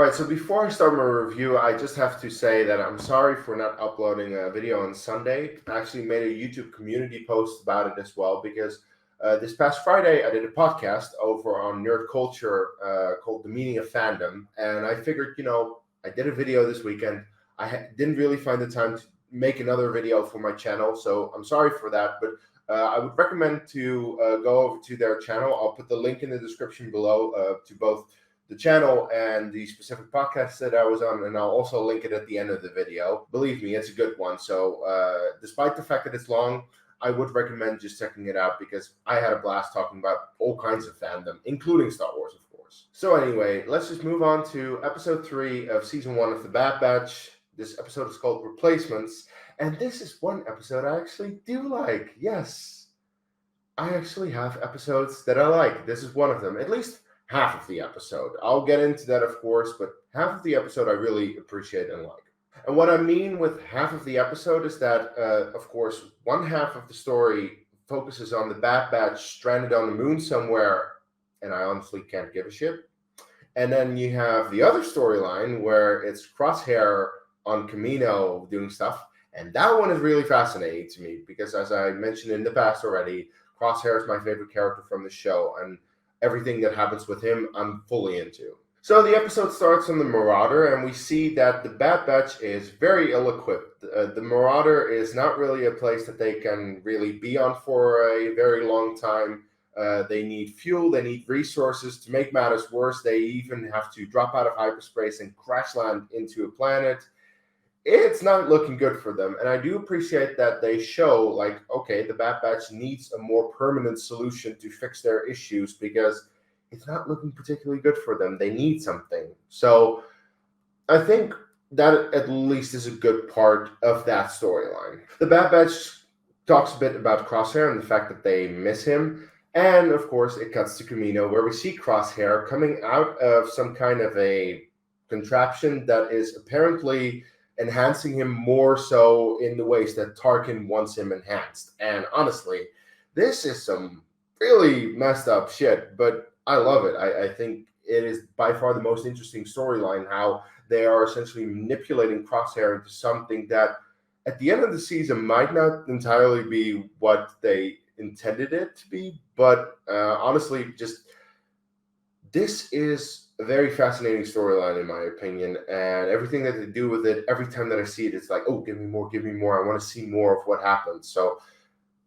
Alright, so before I start my review, I just have to say that I'm sorry for not uploading a video on Sunday. I actually made a YouTube community post about it as well because this past Friday I did a podcast over on nerd culture called The Meaning of Fandom. And I figured, I did a video this weekend. Didn't really find the time to make another video for my channel, so I'm sorry for that. But I would recommend to go over to their channel. I'll put the link in the description below to both the channel and the specific podcast that I was on, and I'll also link it at the end of the video. Believe me, it's a good one. So despite the fact that it's long, I would recommend just checking it out because I had a blast talking about all kinds of fandom, including Star Wars, of course. So anyway, let's just move on to episode 3 of season 1 of The Bad Batch. This episode is called Replacements, and this is one episode I actually do like. Yes, I actually have episodes that I like. This is one of them, at least half of the episode. I'll get into that, of course, but half of the episode I really appreciate and like. And what I mean with half of the episode is that, of course, one half of the story focuses on the Bad Batch stranded on the moon somewhere, and I honestly can't give a shit. And then you have the other storyline where it's Crosshair on Camino doing stuff, and that one is really fascinating to me because, as I mentioned in the past already, Crosshair is my favorite character from the show, and everything that happens with him, I'm fully into. So the episode starts on the Marauder, and we see that the Bad Batch is very ill-equipped. The Marauder is not really a place that they can really be on for a very long time. They need fuel, they need resources. To make matters worse, they even have to drop out of hyperspace and crash land into a planet. It's not looking good for them, and I do appreciate that they show, okay, the Bad Batch needs a more permanent solution to fix their issues because it's not looking particularly good for them. They need something. So I think that at least is a good part of that storyline. The Bad Batch talks a bit about Crosshair and the fact that they miss him, and of course it cuts to Camino, where we see Crosshair coming out of some kind of a contraption that is apparently enhancing him more so in the ways that Tarkin wants him enhanced. And honestly, this is some really messed up shit, but I love it. I think it is by far the most interesting storyline, how they are essentially manipulating Crosshair into something that at the end of the season might not entirely be what they intended it to be, but honestly, just this is a very fascinating storyline, in my opinion, and everything that they do with it, every time that I see it, it's like, oh, give me more, give me more. I want to see more of what happens. So,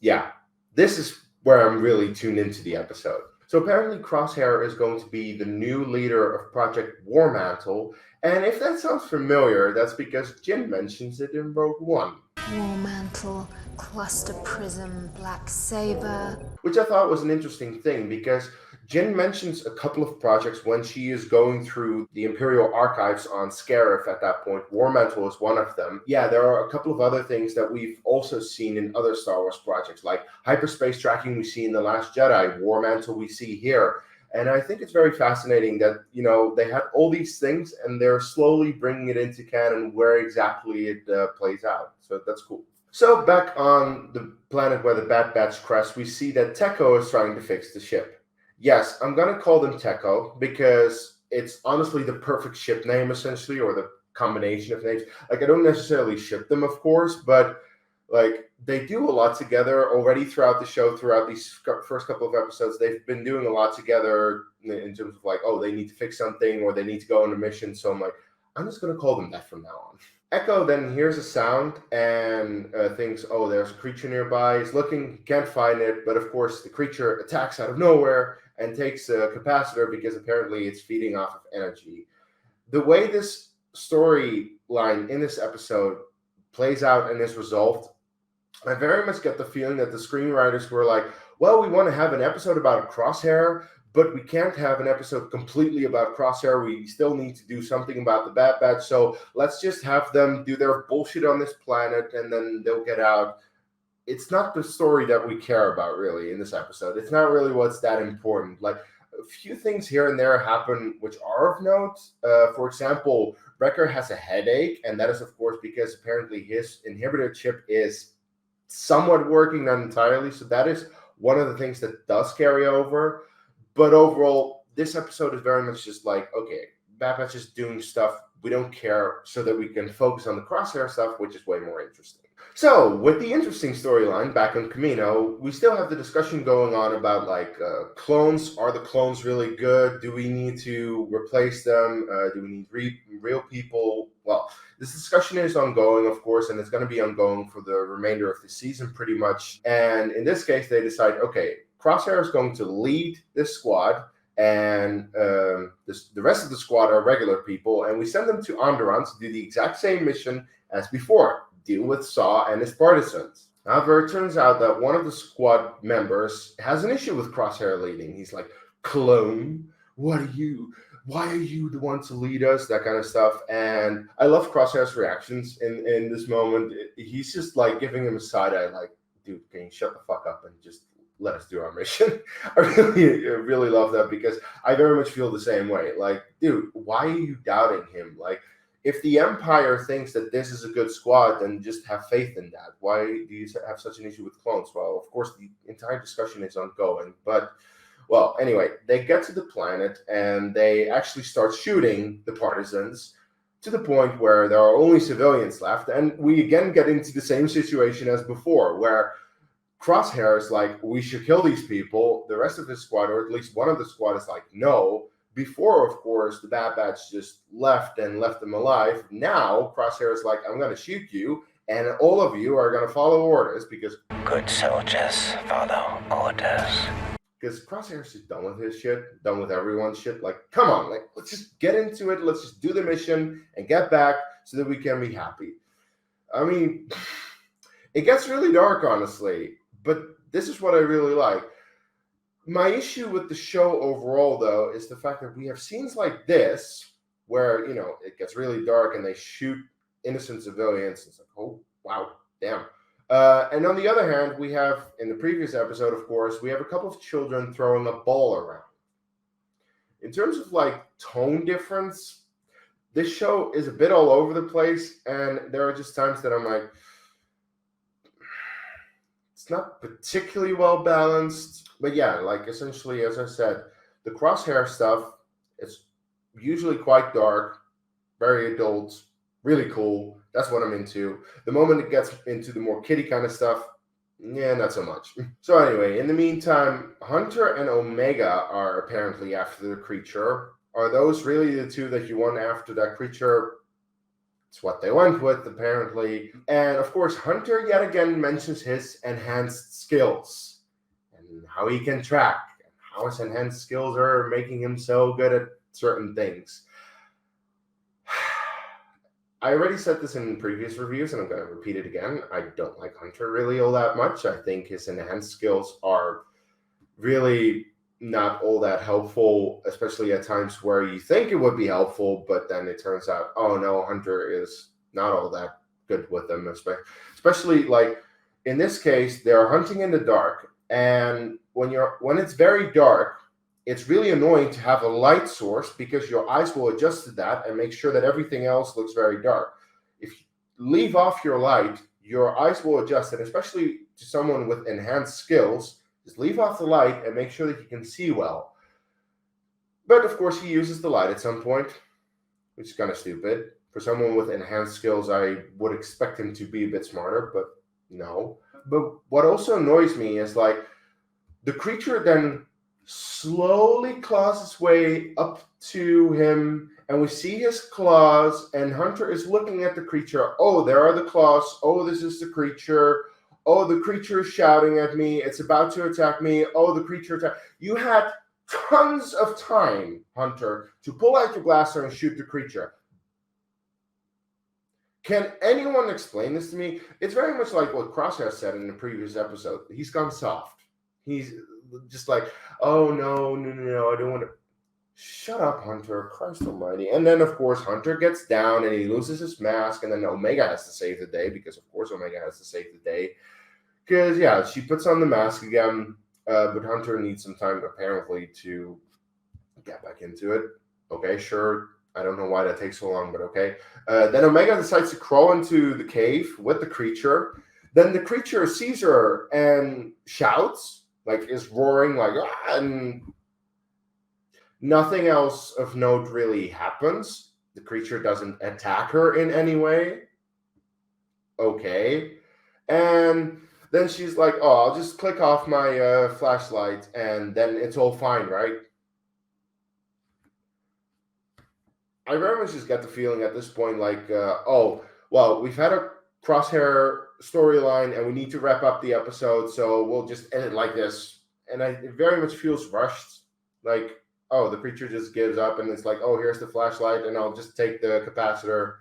yeah, this is where I'm really tuned into the episode. So apparently Crosshair is going to be the new leader of Project Warmantle, and if that sounds familiar, that's because Jin mentions it in Rogue One. Warmantle, Cluster Prism, Black Saber. Which I thought was an interesting thing because Jin mentions a couple of projects when she is going through the Imperial archives on Scarif at that point. Warmantle is one of them. Yeah, there are a couple of other things that we've also seen in other Star Wars projects, like hyperspace tracking we see in The Last Jedi, Warmantle we see here. And I think it's very fascinating that, they had all these things and they're slowly bringing it into canon where exactly it plays out. So that's cool. So back on the planet where the Bad Batch crashed, we see that Tekko is trying to fix the ship. Yes, I'm going to call them Tekko because it's honestly the perfect ship name, essentially, or the combination of names. I don't necessarily ship them, of course, but they do a lot together already throughout the show, throughout these first couple of episodes. They've been doing a lot together in terms of they need to fix something or they need to go on a mission. So I'm just going to call them that from now on. Echo then hears a sound and thinks, oh, there's a creature nearby. He's looking, can't find it, but of course the creature attacks out of nowhere and takes a capacitor because apparently it's feeding off of energy. The way this storyline in this episode plays out and is resolved, I very much get the feeling that the screenwriters were like, well, we want to have an episode about Crosshair, but we can't have an episode completely about Crosshair. We still need to do something about the Bad Batch, so let's just have them do their bullshit on this planet and then they'll get out. It's not the story that we care about, really, in this episode. It's not really what's that important. A few things here and there happen which are of note. For example, Wrecker has a headache, and that is, of course, because apparently his inhibitor chip is somewhat working, not entirely, so that is one of the things that does carry over. But overall, this episode is very much just okay, Bad Batch is doing stuff we don't care, so that we can focus on the Crosshair stuff, which is way more interesting. So, with the interesting storyline back on Camino, we still have the discussion going on about, like, clones. Are the clones really good? Do we need to replace them? Do we need real people? Well, this discussion is ongoing, of course, and it's going to be ongoing for the remainder of the season, pretty much. And in this case, they decide, okay, Crosshair is going to lead this squad, and the rest of the squad are regular people, and we send them to Onderon to do the exact same mission as before. Deal with Saw and his partisans. However, it turns out that one of the squad members has an issue with Crosshair leading. He's like, clone, why are you the one to lead us? That kind of stuff. And I love Crosshair's reactions in this moment. He's just like giving him a side eye, like, dude, can you shut the fuck up and just let us do our mission? I really love that, because I very much feel the same way. Like, dude, why are you doubting him? Like, if the Empire thinks that this is a good squad, then just have faith in that. Why do you have such an issue with clones? Well, of course, the entire discussion is ongoing. But, well, anyway, they get to the planet, and they actually start shooting the partisans to the point where there are only civilians left. And we again get into the same situation as before, where Crosshair is like, we should kill these people. The rest of the squad, or at least one of the squad, is like, no. Before, of course, the Bad Batch just left them alive. Now, Crosshair is like, I'm going to shoot you, and all of you are going to follow orders, because good soldiers follow orders. Because Crosshair's just done with his shit, done with everyone's shit. Like, come on, like, let's just get into it. Let's just do the mission and get back so that we can be happy. I mean, it gets really dark, honestly, but this is what I really like. My issue with the show overall, though, is the fact that we have scenes like this where, you know, it gets really dark and they shoot innocent civilians. It's like, oh, wow, damn. And on the other hand, we have, in the previous episode, of course, we have a couple of children throwing a ball around. In terms of, like, tone difference, this show is a bit all over the place, and there are just times that I'm like, it's not particularly well balanced. But yeah, like, essentially, as I said, the Crosshair stuff is usually quite dark, very adult, really cool. That's what I'm into. The moment it gets into the more kiddie kind of stuff, yeah, not so much. So anyway, in the meantime, Hunter and Omega are apparently after the creature. Are those really the two that you want after that creature? It's what they went with, apparently. And of course, Hunter yet again mentions his enhanced skills. How he can track, and how his enhanced skills are making him so good at certain things. I already said this in previous reviews, and I'm going to repeat it again. I don't like Hunter really all that much. I think his enhanced skills are really not all that helpful, especially at times where you think it would be helpful, but then it turns out, oh no, Hunter is not all that good with them, especially like in this case, they're hunting in the dark. And when it's very dark, it's really annoying to have a light source, because your eyes will adjust to that and make sure that everything else looks very dark. If you leave off your light, your eyes will adjust, and especially to someone with enhanced skills, just leave off the light and make sure that you can see well. But of course, he uses the light at some point, which is kind of stupid. For someone with enhanced skills, I would expect him to be a bit smarter, but no. But what also annoys me is, like, the creature then slowly claws its way up to him, and we see his claws, and Hunter is looking at the creature. Oh, there are the claws. Oh, this is the creature. Oh, the creature is shouting at me. It's about to attack me. Oh, the creature attacked. You had tons of time, Hunter, to pull out your blaster and shoot the creature. Can anyone explain this to me? It's very much like what Crosshair said in the previous episode. He's gone soft. He's just like, oh, no, I don't want to. Shut up, Hunter. Christ almighty. And then, of course, Hunter gets down and he loses his mask, and then Omega has to save the day, because, of course, Omega has to save the day. Because, yeah, she puts on the mask again, but Hunter needs some time, apparently, to get back into it. Okay, sure. I don't know why that takes so long, but okay. Then Omega decides to crawl into the cave with the creature. Then the creature sees her and shouts, like, is roaring, like, ah, and Nothing else of note really happens. The creature doesn't attack her in any way. Okay. And then she's like, oh, I'll just click off my flashlight and then it's all fine, right? I very much just get the feeling at this point like, oh, well, we've had a Crosshair storyline and we need to wrap up the episode, so we'll just end it like this. And it very much feels rushed. Like, oh, the creature just gives up and it's like, oh, here's the flashlight and I'll just take the capacitor.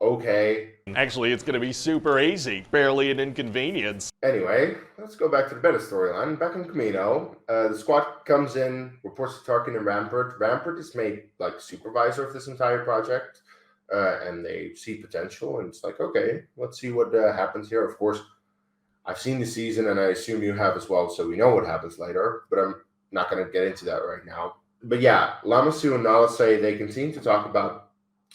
Okay. Actually, it's going to be super easy. Barely an inconvenience. Anyway, let's go back to the better storyline. Back in Camino, the squad comes in, reports to Tarkin and Rampart. Rampart is made like supervisor of this entire project, and they see potential. And it's like, okay, let's see what happens here. Of course, I've seen the season, and I assume you have as well, so we know what happens later. But I'm not going to get into that right now. But yeah, Lamasu and Nala say they continue to talk about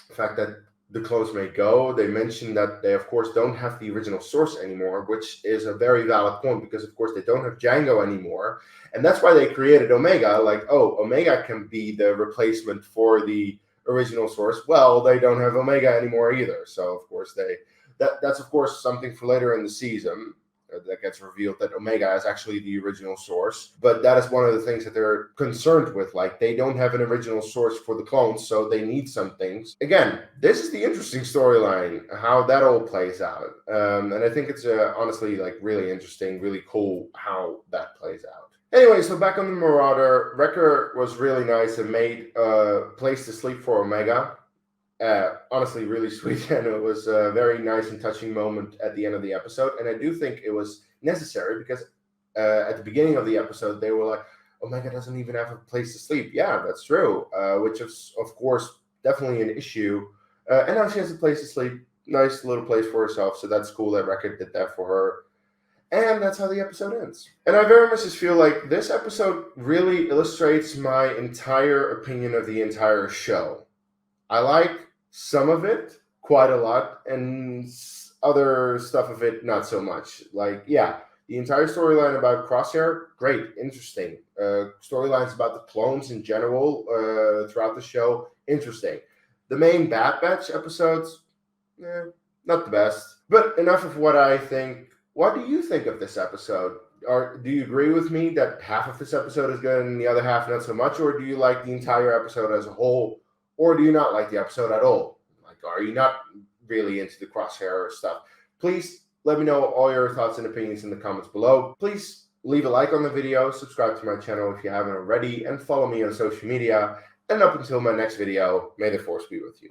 the fact that the clones may go. They mentioned that they, of course, don't have the original source anymore, which is a very valid point because, of course, they don't have Django anymore. And that's why they created Omega. Like, oh, Omega can be the replacement for the original source. Well, they don't have Omega anymore either. So, of course, that's, of course, something for later in the season. That gets revealed that Omega is actually the original source. But that is one of the things that they're concerned with. Like, they don't have an original source for the clones, so they need some things. Again, this is the interesting storyline, how that all plays out. And I think it's honestly, like, really interesting, really cool how that plays out. Anyway, so back on the Marauder, Wrecker was really nice and made a place to sleep for Omega. Honestly, really sweet, and it was a very nice and touching moment at the end of the episode. And I do think it was necessary because at the beginning of the episode, they were like, Omega doesn't even have a place to sleep. Yeah, that's true, which is, of course, definitely an issue. And now she has a place to sleep, nice little place for herself, so that's cool that Wrecker did that for her. And that's how the episode ends. And I very much just feel like this episode really illustrates my entire opinion of the entire show. I like some of it quite a lot, and other stuff of it not so much. Like, yeah, the entire storyline about Crosshair, great, interesting. Storylines about the clones in general throughout the show, interesting. The main Bad Batch episodes, not the best. But enough of what I think. What do you think of this episode? Or do you agree with me that half of this episode is good and the other half not so much? Or do you like the entire episode as a whole? Or do you not like the episode at all? Like, are you not really into the Crosshair stuff? Please let me know all your thoughts and opinions in the comments below. Please leave a like on the video, subscribe to my channel if you haven't already, and follow me on social media. And up until my next video, may the Force be with you.